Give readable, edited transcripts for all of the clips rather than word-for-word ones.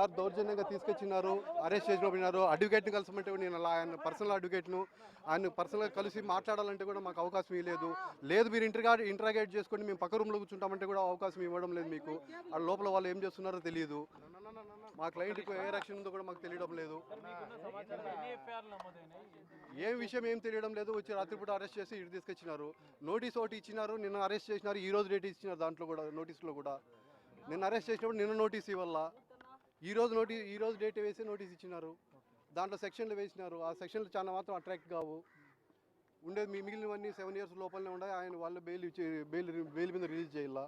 Sir దౌర్జన్యంగా తీసుకొచ్చినారు, arrest చేసి పంపినారు. అడ్వకేట్ని కలిసమంటే నేను ఆయన పర్సనల్ అడ్వకేట్ను ఆయన పర్సనల్గా కలిసి మాట్లాడాలంటే కూడా మాకు అవకాశం ఇవ్వలేదు. లేదు మీరు ఇంటరాగేట్ చేసుకొని మేము పక్క రూమ్లో కూర్చుంటామంటే కూడా అవకాశం ఇవ్వడం లేదు. మీకు ఆ లోపల వాళ్ళు ఏం చేస్తున్నారో తెలియదు. మా క్లయింట్కి ఏ రక్షణ ఉందో కూడా మాకు తెలియడం లేదు. ఏం విషయం ఏం తెలియడం లేదు. వచ్చి రాత్రిపూట అరెస్ట్ చేసి ఇటు తీసుకొచ్చినారు. నోటీస్ ఒకటి ఇచ్చినారు, నిన్న అరెస్ట్ చేసినారు. ఈ రోజు డేట్ ఇచ్చినారు. దాంట్లో కూడా నోటీస్లో కూడా నిన్న అరెస్ట్ చేసినప్పుడు నిన్న నోటీస్ ఇవ్వాల, ఈ రోజు డేట్ వేసి నోటీస్ ఇచ్చినారు. దాంట్లో సెక్షన్లు వేసినారు. ఆ సెక్షన్లు చాలా మాత్రం అట్రాక్ట్ కావు. ఉండేది మిగిలినవన్నీ 7 years లోపలనే ఉన్నాయి. ఆయన వాళ్ళు బెయిల్ మీద రిలీజ్ చేయాల.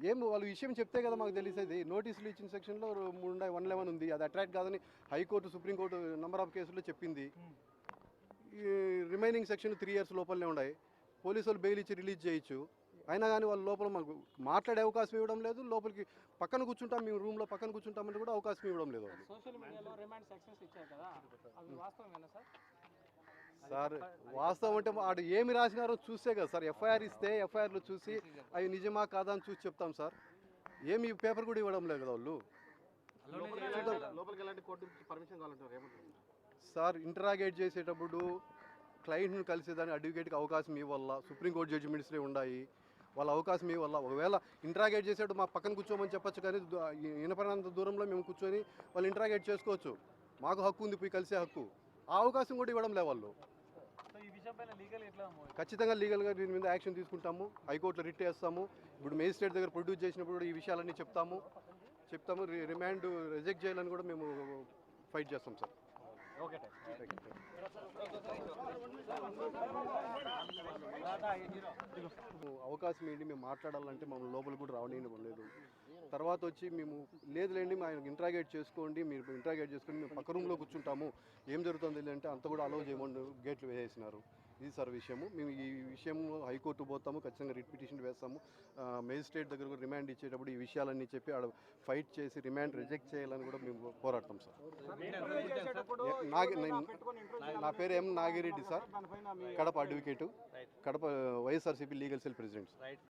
ఏం వాళ్ళు విషయం చెప్తే కదా మాకు తెలిసేది. నోటీసులు ఇచ్చిన సెక్షన్లో 3 ఉన్నాయి, 111 ఉంది. అది అట్రాక్ట్ కాదని హైకోర్టు, సుప్రీంకోర్టు నెంబర్ ఆఫ్ కేసుల్లో చెప్పింది. ఈ రిమైనింగ్ సెక్షన్ 3 years లోపలనే ఉన్నాయి. పోలీసు వాళ్ళు బెయిల్ ఇచ్చి రిలీజ్ చేయొచ్చు. అయినా కానీ వాళ్ళ లోపల మాకు మాట్లాడే అవకాశం ఇవ్వడం లేదు. లోపలికి పక్కన కూర్చుంటాం, మేము రూమ్లో పక్కన కూర్చుంటామంటే కూడా అవకాశం ఇవ్వడం లేదు. సార్ వాస్తవం అంటే వాడు ఏమి రాసినారో చూస్తే కదా సార్. ఎఫ్ఐఆర్ ఇస్తే ఎఫ్ఐఆర్లు చూసి అవి నిజమా కాదా అని చూసి చెప్తాం సార్. ఏమి పేపర్ కూడా ఇవ్వడం లేదు కదా వాళ్ళు. సార్ ఇంటరాగేట్ చేసేటప్పుడు క్లయింట్ను కలిసేదాన్ని అడ్వకేట్కి అవకాశం ఇవ్వాల. సుప్రీంకోర్టు జడ్జిమెంట్స్లో ఉన్నాయి, వాళ్ళ అవకాశం ఇవ్వాల. ఒకవేళ ఇంటరాగేట్ చేసేటప్పుడు మా పక్కన కూర్చోమని చెప్పచ్చు, కానీ వినపడినంత దూరంలో మేము కూర్చొని వాళ్ళు ఇంటరాగేట్ చేసుకోవచ్చు. మాకు హక్కు ఉంది, పోయి కలిసే హక్కు. ఆ అవకాశం కూడా ఇవ్వడం లేదు వాళ్ళు. ఖచ్చితంగా లీగల్గా దీని మీద యాక్షన్ తీసుకుంటాము. హైకోర్టులో రిట్ వేస్తాము. ఇప్పుడు మేజిస్ట్రేట్ దగ్గర ప్రొడ్యూస్ చేసినప్పుడు కూడా ఈ విషయాలన్నీ చెప్తాము. రిమాండ్ రిజెక్ట్ చేయాలని కూడా మేము ఫైట్ చేస్తాం సార్. అవకాశం ఏంటి, మేము మాట్లాడాలంటే మమ్మల్ని లోపల కూడా రావలేదు. తర్వాత వచ్చి మేము లేదులేండి ఆయన ఇంటరాగేట్ చేసుకోండి, మీరు ఇంటరాగేట్ చేసుకొని మేము పక్క రూమ్లో కూర్చుంటాము, ఏం జరుగుతుంది అంటే అంత కూడా అలౌ చేయమని గేట్లు వేసేసినారు. ఇది సార్ విషయము. మేము ఈ విషయంలో హైకోర్టు పోతాము, ఖచ్చితంగా రిట్ పిటిషన్ వేస్తాము. మేజిస్ట్రేట్ దగ్గర కూడా రిమాండ్ ఇచ్చేటప్పుడు ఈ విషయాలన్నీ చెప్పి ఆడ ఫైట్ చేసి రిమాండ్ రిజెక్ట్ చేయాలని కూడా మేము పోరాడతాం సార్. నా పేరు M Nagireddy sir, Kadapa advocate, Kadapa YSRCP legal cell president.